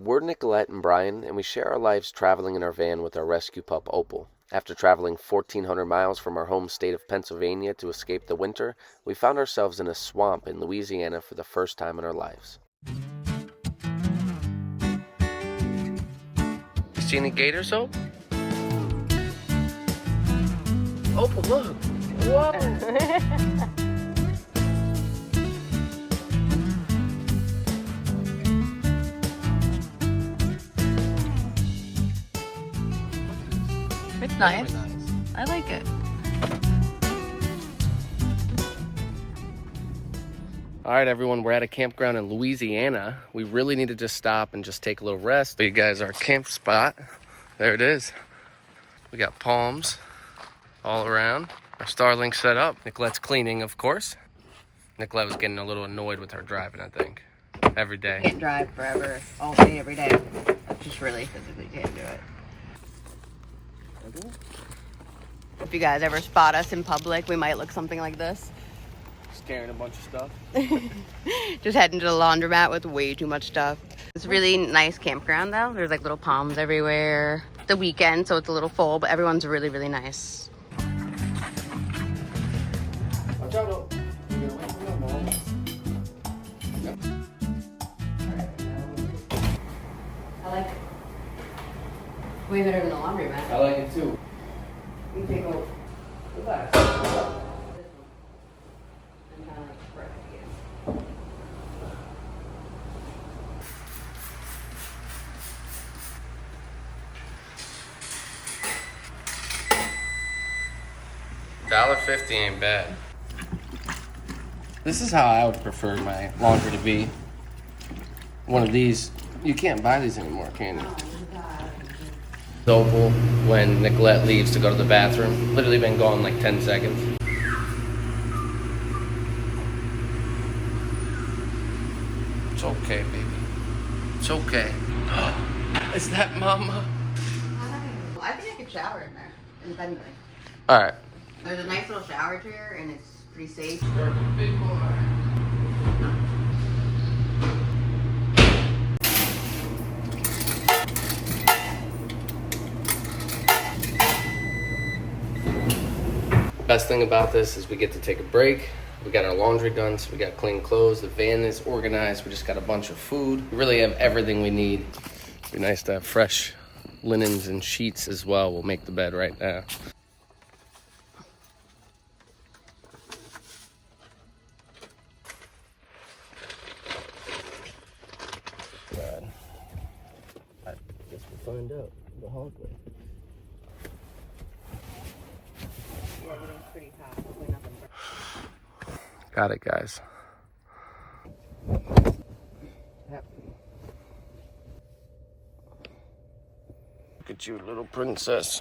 We're Nicolette and Brian, and we share our lives traveling in our van with our rescue pup, Opal. After traveling 1,400 miles from our home state of Pennsylvania to escape the winter, we found ourselves in a swamp in Louisiana for the first time in our lives. You see any gators, Hope? Opal, look! Whoa! It's nice. I like it. All right, everyone, we're at a campground in Louisiana. We really need to just stop and just take a little rest. You guys, our camp spot. There it is. We got palms all around. Our Starlink set up. Nicolette's cleaning, of course. Nicolette was getting a little annoyed with her driving, I think. Every day. Can't drive forever, all day, every day. I just really physically can't do it. If you guys ever spot us in public, we might look something like this. Scaring a bunch of stuff. Just heading to the laundromat with way too much stuff. It's a really nice campground though. There's like little palms everywhere. It's the weekend, so it's a little full, but everyone's really, really nice. Watch out, I like it. Way better than the laundromat. I like it too. You take a Relax. $1.50 ain't bad. This is how I would prefer my laundry to be. One of these. You can't buy these anymore, can you? Opal, when Nicolette leaves to go to the bathroom, literally been gone like 10 seconds. It's okay, baby. It's okay. Is that Mama? I think I could shower in there, independently. All right. There's a nice little shower chair, and it's pretty safe. Big boy. Best thing about this is we get to take a break. We got our laundry done, so we got clean clothes. The van is organized. We just got a bunch of food. We really have everything we need. It'd be nice to have fresh linens and sheets as well. We'll make the bed right now. God. I guess we'll find out the hard way. Got it, guys. Yep. Look at you, little princess.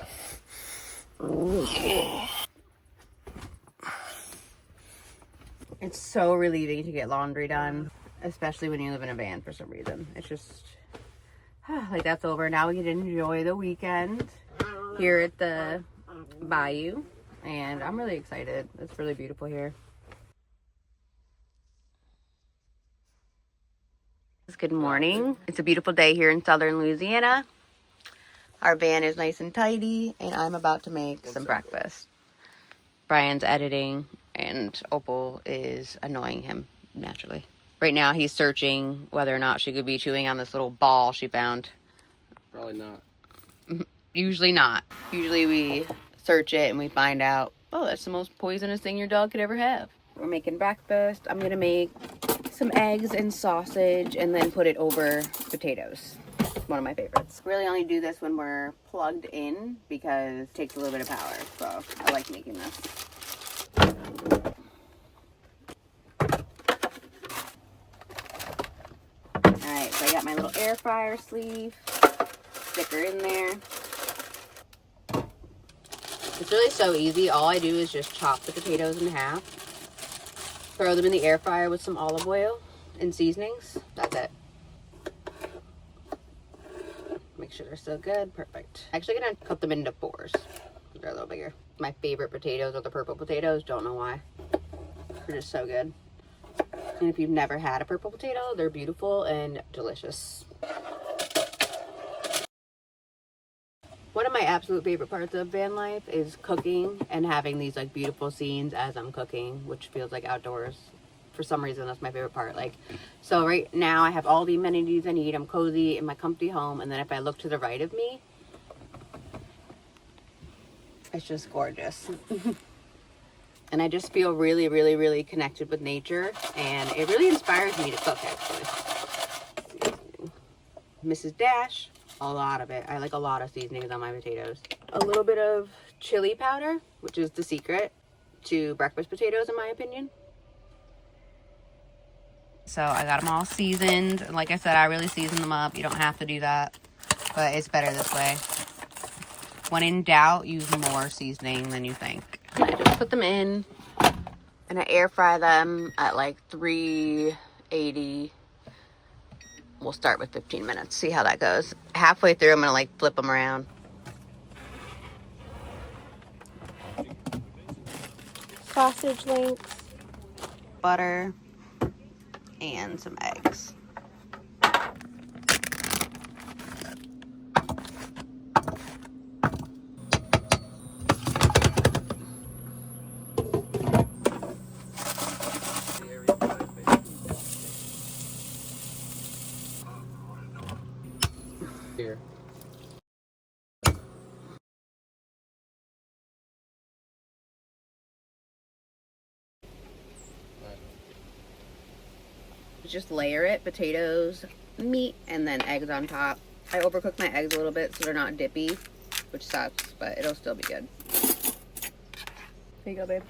It's so relieving to get laundry done, especially when you live in a van for some reason. It's just, like that's over. Now we can enjoy the weekend here at the bayou, and I'm really excited. It's really beautiful here. Good morning. It's a beautiful day here in southern Louisiana. Our van is nice and tidy, and I'm about to make some breakfast. Brian's editing, and Opal is annoying him naturally. Right now he's searching whether or not she could be chewing on this little ball she found. Probably not. Usually not. Usually we search it and we find out, oh, that's the most poisonous thing your dog could ever have. We're making breakfast. I'm gonna make some eggs and sausage and then put it over potatoes. One of my favorites. Really only do this when we're plugged in because it takes a little bit of power. So I like making this. Alright, so I got my little air fryer sleeve. Stick her in there. It's really so easy. All I do is just chop the potatoes in half. Throw them in the air fryer with some olive oil and seasonings. That's it. Make sure they're still good. Perfect. Actually gonna cut them into fours. They're a little bigger. My favorite potatoes are the purple potatoes. Don't know why. They're just so good. And if you've never had a purple potato, they're beautiful and delicious. One of my absolute favorite parts of van life is cooking and having these like beautiful scenes as I'm cooking, which feels like outdoors. For some reason, that's my favorite part. Like, so right now I have all the amenities I need. I'm cozy in my comfy home. And then if I look to the right of me, it's just gorgeous. And I just feel really, really, really connected with nature. And it really inspires me to cook, actually. Mrs. Dash, a lot of it. I like a lot of seasonings on my potatoes. A little bit of chili powder, which is the secret to breakfast potatoes, in my opinion. So I got them all seasoned. Like I said, I really season them up. You don't have to do that, but it's better this way. When in doubt, use more seasoning than you think. And I just put them in, and I air fry them at like 380. We'll start with 15 minutes, see how that goes. Halfway through, I'm gonna like flip them around. Sausage links, butter, and some eggs. Here. Just layer it, potatoes, meat, and then eggs on top. I overcook my eggs a little bit so they're not dippy, which sucks, but it'll still be good. Here you go, babe.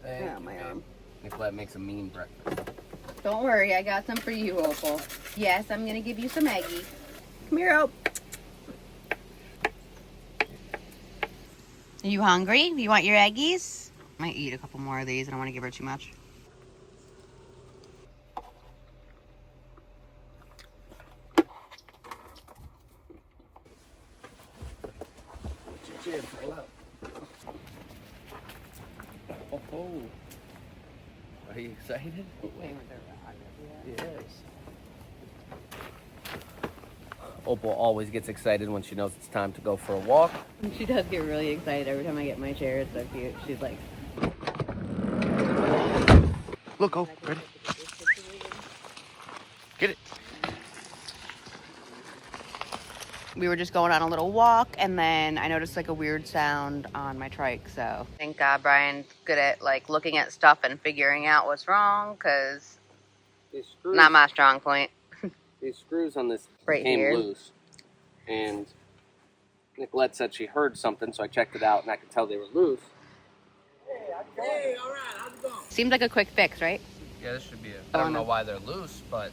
Thank Oh, my arm. Nicolette makes a mean breakfast. Don't worry, I got some for you, Opal. Yes, I'm gonna give you some eggie. Come here, Op. Are you hungry? You want your eggies? I might eat a couple more of these. I don't want to give her too much. Oh, are you excited? Yes. Opal always gets excited when she knows it's time to go for a walk. She does get really excited every time I get my chair. It's so cute. She's like... Look, oh, ready? Get it. We were just going on a little walk, and then I noticed like a weird sound on my trike, so. Thank God Brian's good at like looking at stuff and figuring out what's wrong, because not my strong point. These screws on this Right came here. loose, and Nicolette said she heard something, so I checked it out, and I could tell they were loose. Hey, all right, how's it going? Seems like a quick fix, right? Yeah, this should be it. I don't know why they're loose, but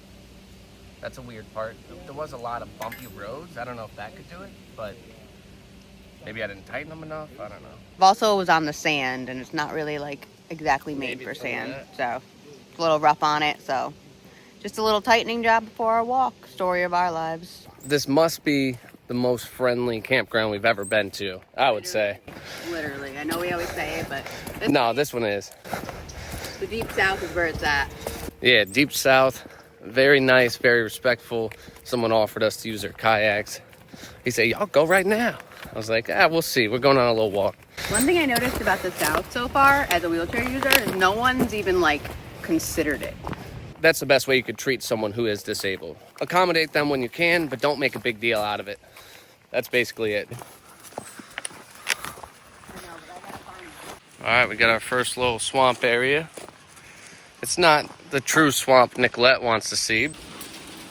that's a weird part. There was a lot of bumpy roads. I don't know if that could do it, but maybe I didn't tighten them enough. I don't know. Also, it was on the sand, and it's not really like exactly made Maybe for it's sand, that. so it's a little rough on it. So just a little tightening job before our walk. Story of our lives. This must be the most friendly campground we've ever been to, I would say. Literally. I know we always say it, but No, this one is. the deep south is where it's at. Yeah, deep south. Very nice, very respectful. Someone offered us to use their kayaks. He said, y'all go right now. I was like, we'll see. We're going on a little walk. One thing I noticed about the south so far as a wheelchair user is no one's even like considered it. That's the best way you could treat someone who is disabled. Accommodate them when you can, but don't make a big deal out of it. That's basically it. All right, we got our first little swamp area. It's not the true swamp Nicolette wants to see. All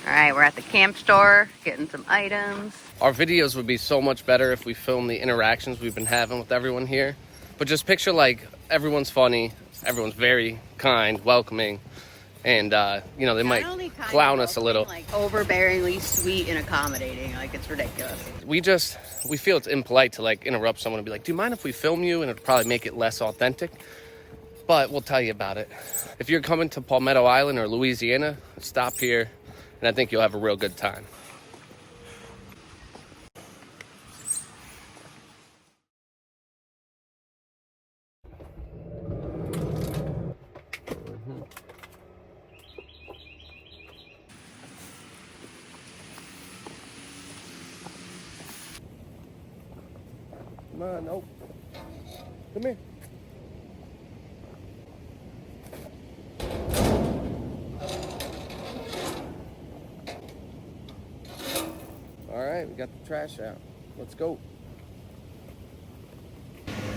right, we're at the camp store getting some items. Our videos would be so much better if we filmed the interactions we've been having with everyone here. But just picture like everyone's funny, everyone's very kind, welcoming, and you know, they might clown us a little. Like overbearingly sweet and accommodating, like it's ridiculous. We feel it's impolite to like interrupt someone and be like, do you mind if we film you? And it'll probably make it less authentic. But we'll tell you about it. If you're coming to Palmetto Island or Louisiana, stop here, and I think you'll have a real good time. Come on, nope. Come here. All right, we got the trash out. Let's go.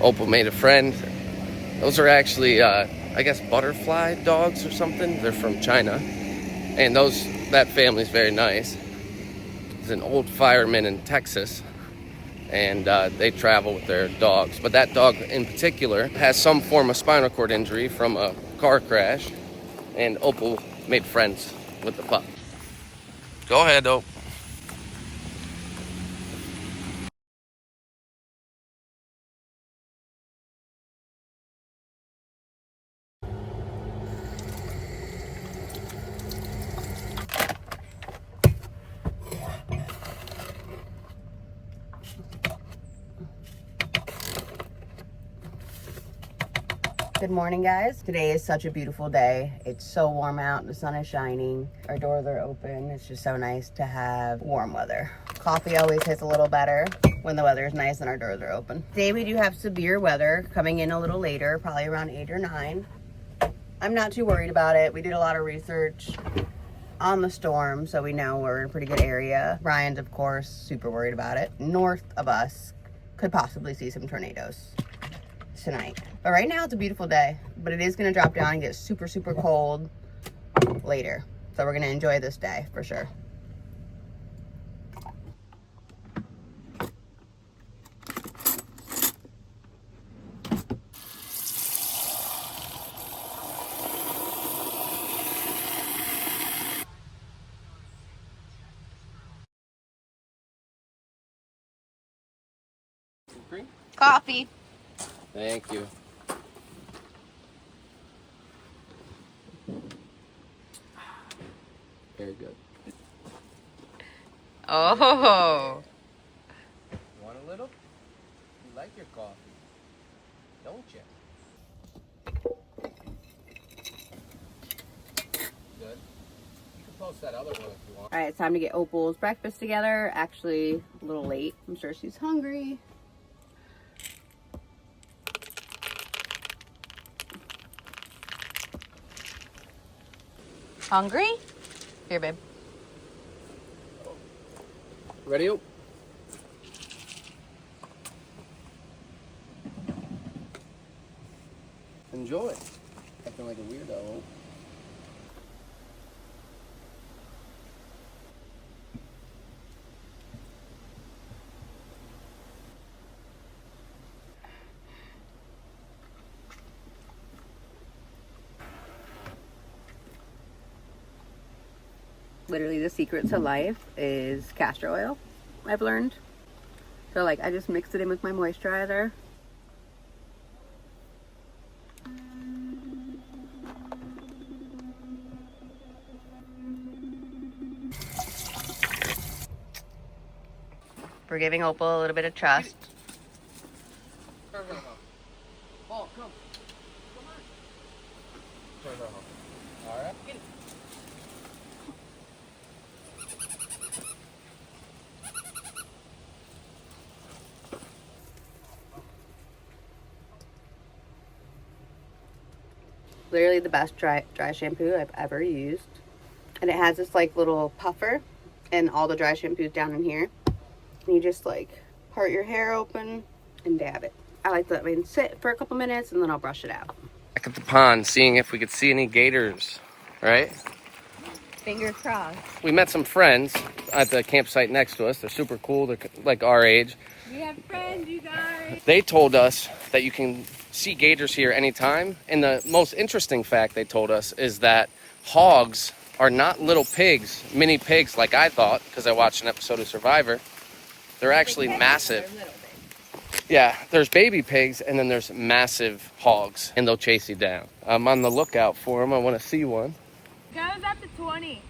Opal made a friend. Those are actually, I guess, butterfly dogs or something. They're from China. And that family's very nice. It's an old fireman in Texas. And they travel with their dogs. But that dog in particular has some form of spinal cord injury from a car crash. And Opal made friends with the pup. Go ahead, Opal. Good morning, guys. Today is such a beautiful day. It's so warm out. The sun is shining. Our doors are open. It's just so nice to have warm weather. Coffee always hits a little better when the weather is nice and our doors are open. Today we do have severe weather coming in a little later, probably around 8 or 9. I'm not too worried about it. We did a lot of research on the storm, so we know we're in a pretty good area. Ryan's, of course, super worried about it. North of us could possibly see some tornadoes tonight. But right now it's a beautiful day, but it is going to drop down and get super, super cold later. So we're going to enjoy this day for sure. Coffee. Thank you. Very good. Oh. Want a little? You like your coffee, don't you? Good. You can post that other one if you want. All right, it's time to get Opal's breakfast together. Actually, a little late. I'm sure she's hungry. Hungry? Here, babe. Ready, Opal? Enjoy. Acting like a weirdo. Literally the secret to life is castor oil, I've learned. So like I just mixed it in with my moisturizer. We're giving Opal a little bit of trust. Oh, come. Come on. All right. Literally the best dry shampoo I've ever used. And it has this like little puffer and all the dry shampoos down in here. And you just like part your hair open and dab it. I like to let it sit for a couple minutes and then I'll brush it out. Back at the pond, seeing if we could see any gators, right? Fingers crossed. We met some friends at the campsite next to us. They're super cool. They're like our age. We have friends, you guys. They told us that you can see gators here anytime. And the most interesting fact they told us is that hogs are not little pigs, mini pigs like I thought, because I watched an episode of Survivor. They're actually massive. Yeah, there's baby pigs and then there's massive hogs, and they'll chase you down. I'm on the lookout for them. I want to see one. Goes up to 20.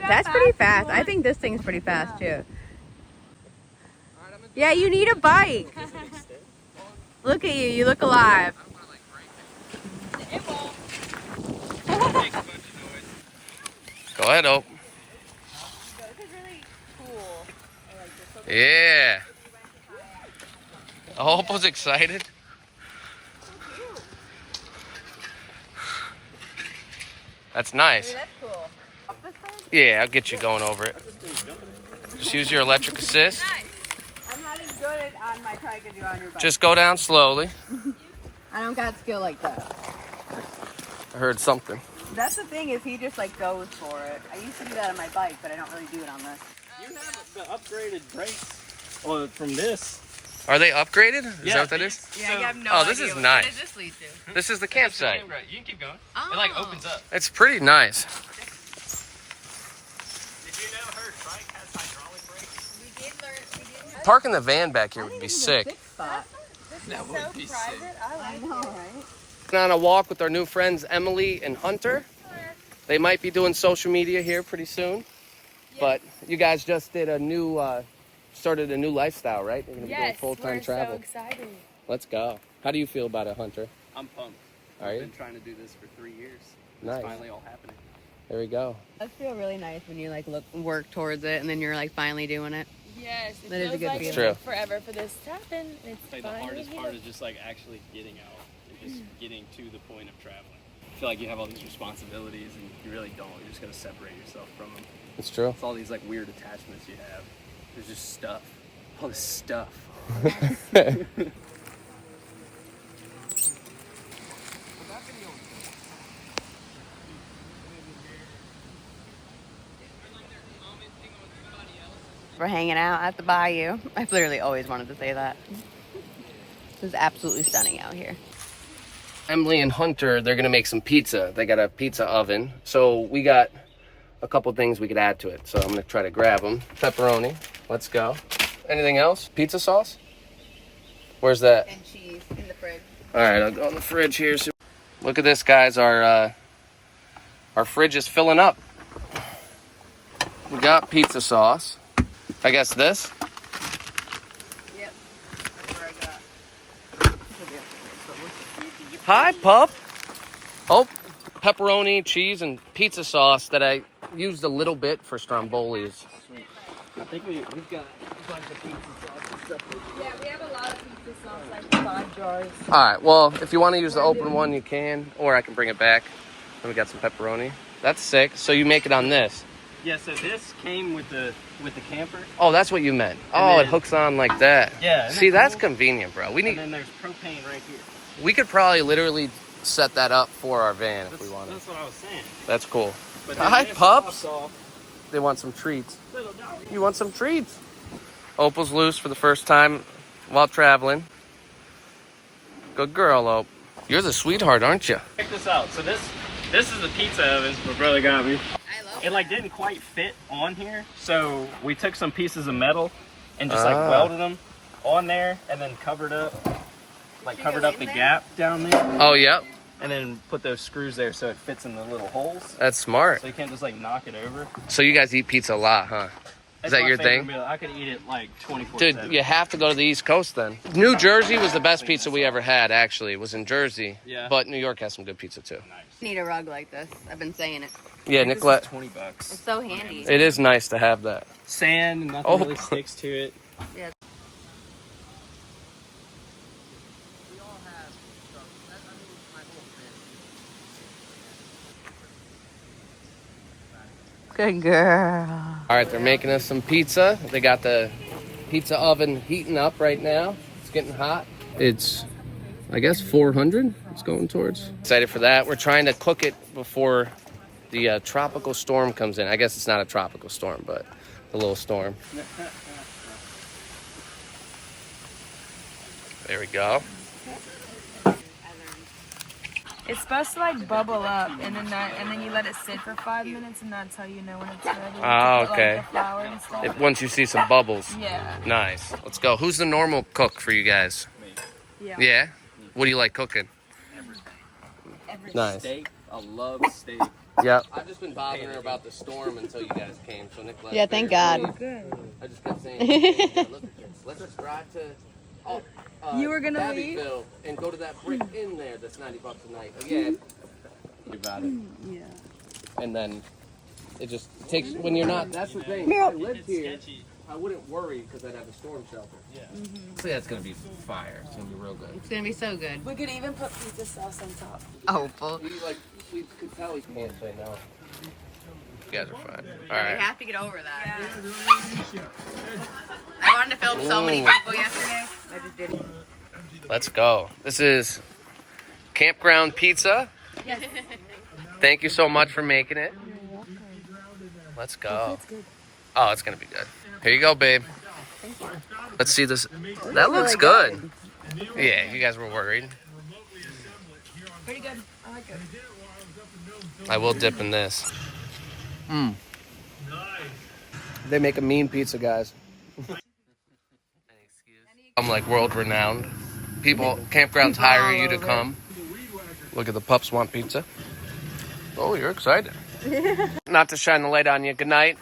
That's pretty fast. I think this thing's pretty fast too. Yeah, you need a bike. Look at you. You look alive. It won't. Go ahead, Ope. This is really cool. Yeah. Opal's excited. That's nice. That's cool. Yeah, I'll get you going over it. Just use your electric assist. I'm not as good on my trike as you on your bike. Just go down slowly. I don't got skill like that. I heard something. That's the thing, is he just like goes for it. I used to do that on my bike, but I don't really do it on this. You have the upgraded brakes from this. Are they upgraded? Is that what that is? Yeah, you have no Oh, this is nice. What does this lead to? This is the campsite. You can keep going. Oh. It like opens up. It's pretty nice. Did you know her trike has hydraulic brakes? We did learn. Parking the van back here would be sick. Spot. That would be sick. I know, right? On a walk with our new friends Emily and Hunter. They might be doing social media here pretty soon. But you guys just did started a new lifestyle, right? You're gonna be doing full-time travel. So excited. Let's go. How do you feel about it, Hunter? I'm pumped. Are I've you? been trying to do this for 3 years. Nice. It's finally all happening. There we go. It does feel really nice when you like work towards it and then you're like finally doing it. Yes, it That is a feels good like feeling. it True. took forever for this to happen. It's Like the finally hardest here. part is just like actually getting out and just getting to the point of traveling. I feel like you have all these responsibilities and you really don't. You just gotta separate yourself from them. It's true. It's all these like weird attachments you have. There's just stuff. All this stuff. We're hanging out at the bayou. I've literally always wanted to say that. This is absolutely stunning out here. Emily and Hunter, they're gonna make some pizza. They got a pizza oven. So we got a couple things we could add to it. So I'm gonna try to grab them. Pepperoni, let's go. Anything else? Pizza sauce? Where's that? And cheese in the fridge. All right, I'll go in the fridge here. So look at this, guys. Our fridge is filling up. We got pizza sauce. I guess this. Yep. That's where I got. Hi, pup. Oh, pepperoni, cheese, and pizza sauce that I used a little bit for strombolis. I think we've got a bunch of pizza sauce and stuff. Yeah, we have a lot of pizza sauce, like 5 jars. All right, well, if you want to use the open one, you can, or I can bring it back. Then we got some pepperoni. That's sick. So you make it on this. Yeah, so this came with the camper. Oh, that's what you meant. And Oh, then- it hooks on like that. Yeah, isn't See, that that's cool? convenient, bro. And then there's propane right here. We could probably literally set that up for our van if we wanted. That's what I was saying. That's cool. But Hi, this pups. pops off. They want some treats. Little doggy. You want some treats? Opal's loose for the first time while traveling. Good girl, Op. You're the sweetheart, aren't you? Check this out. So this is the pizza oven my brother got me. I love It like didn't quite fit on here, so we took some pieces of metal and just like Ah. welded them on there, and then covered up the gap down there, Oh, yep. and then put those screws there so it fits in the little holes. That's smart. So you can't just like knock it over. So you guys eat pizza a lot, huh? Is That's that my your favorite thing? meal. I could eat it like 24/7. Dude, you have to go to the East Coast then. New Jersey was the best pizza we ever had, actually. It was in Jersey. Yeah. But New York has some good pizza, too. Need a rug like this. I've been saying it. Yeah, Nicolette. $20. It's so handy. It is nice to have that. Sand, nothing Oh. really sticks to it. Yeah. Good girl. All right, they're making us some pizza. They got the pizza oven heating up right now. It's getting hot. It's, I guess, 400 it's going towards. Excited for that. We're trying to cook it before the tropical storm comes in. I guess it's not a tropical storm, but a little storm. There we go. It's supposed to like bubble up, and then you let it sit for 5 minutes, and that's how you know when it's ready. Oh, to put, okay. Like, the flour and stuff. Once you see some bubbles. Yeah. Nice. Let's go. Who's the normal cook for you guys? Yeah. Yeah? What do you like cooking? Nice. Steak. I love steak. Yep. I've just been bothering her about the storm until you guys came. So Nicholas. Yeah, thank God. Good. I just kept saying, "Hey, look at this. Let's just drive to You were gonna leave? Abbeville and go to that brick in there that's $90 a night." Oh, yeah. You got it. Yeah. And then it just takes when you're not. That's the thing. I lived here. I wouldn't worry because I'd have a storm shelter. Yeah. So yeah, it's gonna be fire. It's gonna be real good. It's gonna be so good. We could even put pizza sauce on top. Hopeful. We could tell he can't say no. You guys are fine. All We right. have to get over that. I wanted to film so many people yesterday. I just didn't. Let's go. This is Campground Pizza. Yes. Thank you so much for making it. Let's go. Oh, it's gonna be good. Here you go, babe. Let's see this. That looks good. Yeah, you guys were worried. Pretty good. I like it. I will dip in this. They make a mean pizza, guys. I'm like world renowned. People, campgrounds hire you to come. Look at the pups want pizza. Oh, you're excited. Not to shine the light on you. Good night.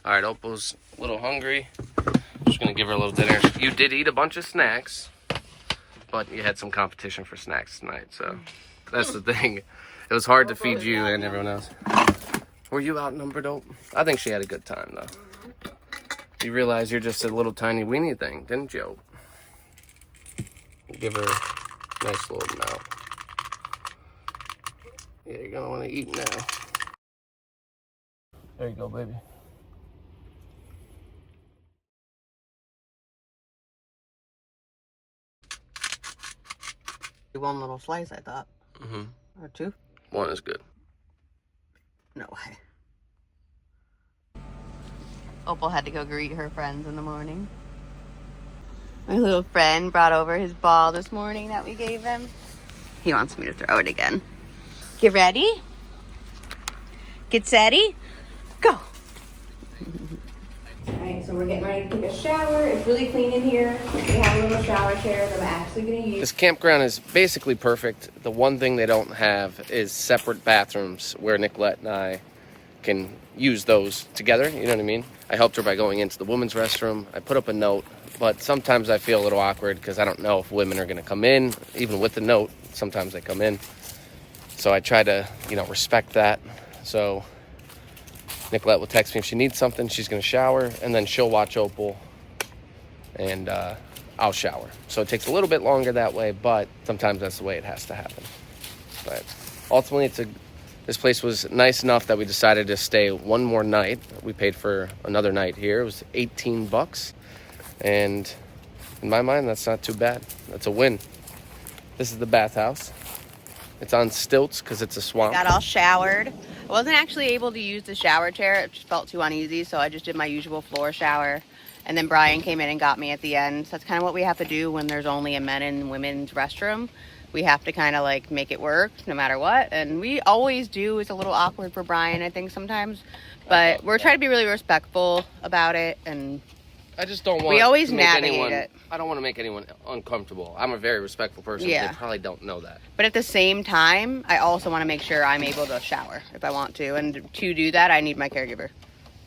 All right, Opal's a little hungry. Just gonna give her a little dinner. You did eat a bunch of snacks, but you had some competition for snacks tonight, so that's the thing. It was hard to feed you and everyone else. Were you outnumbered, Ope? I think she had a good time, though. You realize you're just a little tiny weenie thing, didn't you, Ope? Give her a nice little mouth. Yeah, you're gonna want to eat now. There you go, baby. One little slice, I thought. Mm-hmm. Or two. One is good. No way. Opal had to go greet her friends in the morning. My little friend brought over his ball this morning that we gave him. He wants me to throw it again. Get ready. Get setty. Go. Alright, so we're getting ready to take a shower. It's really clean in here. We have a little shower chair that I'm actually going to use. This campground is basically perfect. The one thing they don't have is separate bathrooms where Nicolette and I can use those together. You know what I mean? I helped her by going into the women's restroom. I put up a note, but sometimes I feel a little awkward because I don't know if women are going to come in, even with the note. Sometimes they come in. So I try to, respect that. So Nicolette will text me if she needs something. She's going to shower, and then she'll watch Opal, and I'll shower. So it takes a little bit longer that way, but sometimes that's the way it has to happen. But ultimately, this place was nice enough that we decided to stay one more night. We paid for another night here. It was $18, and in my mind, that's not too bad. That's a win. This is the bathhouse. It's on stilts because it's a swamp. Got all showered. I wasn't actually able to use the shower chair. It just felt too uneasy, so I just did my usual floor shower. And then Brian came in and got me at the end. So that's kind of what we have to do when there's only a men and women's restroom. We have to kind of like make it work no matter what. And we always do. It's a little awkward for Brian, I think, sometimes. But we're trying to be really respectful about it. And I just don't want we always to make navigate anyone, it. I don't want to make anyone uncomfortable. I'm a very respectful person. Yeah. They probably don't know that. But at the same time, I also want to make sure I'm able to shower if I want to. And to do that, I need my caregiver.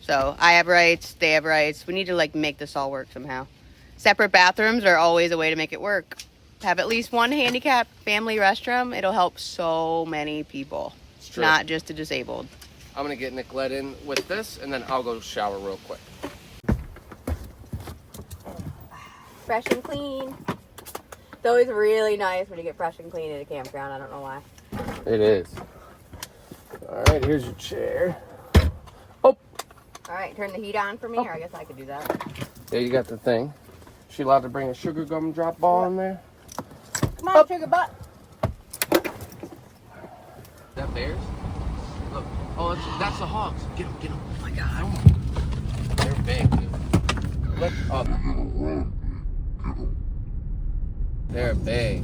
So I have rights, they have rights. We need to like make this all work somehow. Separate bathrooms are always a way to make it work. Have at least one handicapped family restroom. It'll help so many people, not just the disabled. I'm going to get Nicolette in with this, and then I'll go shower real quick. Fresh and clean. It's always really nice when you get fresh and clean at a campground. I don't know why. It is. All right, here's your chair. Oh. All right, turn the heat on for me, or I guess I could do that. There you got the thing. She allowed to bring a sugar gum drop ball in there? Come on, sugar butt. Is that bears? Look. Oh, that's the hogs. Get them, get them. Oh my God. They're big, dude. Look up. They're big.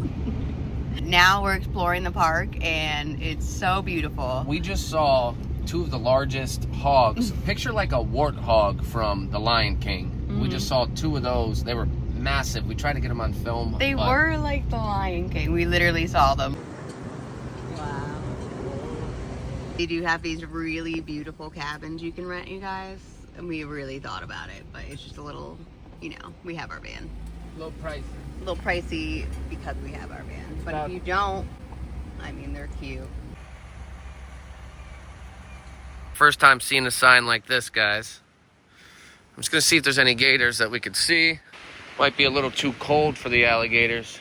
Now we're exploring the park, and it's so beautiful. We just saw two of the largest hogs. Picture like a warthog from The Lion King. Mm-hmm. We just saw two of those. They were massive. We tried to get them on film. They were like The Lion King. We literally saw them. Wow. They do have these really beautiful cabins you can rent, you guys. And we really thought about it, but it's just a little, we have our van. A little pricey. A little pricey because we have our van. But if you don't, they're cute. First time seeing a sign like this, guys. I'm just gonna see if there's any gators that we could see. Might be a little too cold for the alligators.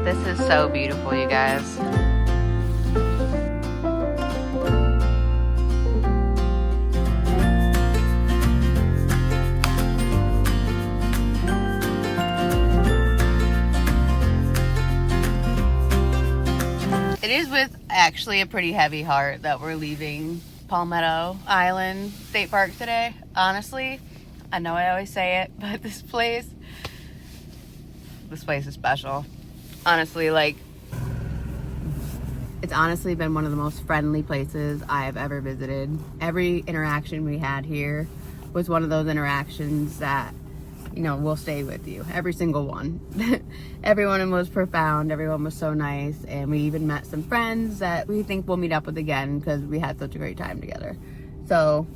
This is so beautiful, you guys. It is with actually a pretty heavy heart that we're leaving Palmetto Island State Park today. Honestly, I know I always say it, but this place is special. Honestly, like, it's honestly been one of the most friendly places I've ever visited. Every interaction we had here was one of those interactions that, you know, will stay with you. Every single one. Everyone was profound. Everyone was so nice. And we even met some friends that we think we'll meet up with again because we had such a great time together. So,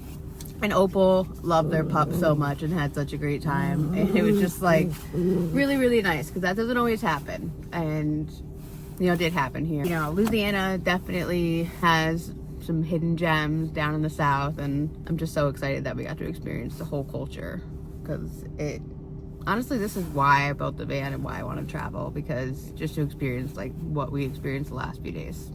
and Opal loved their pup so much and had such a great time. And it was just like really, really nice because that doesn't always happen. And, you know, it did happen here. You know, Louisiana definitely has some hidden gems down in the South. And I'm just so excited that we got to experience the whole culture. Because honestly, this is why I built the van and why I want to travel, because just to experience like what we experienced the last few days.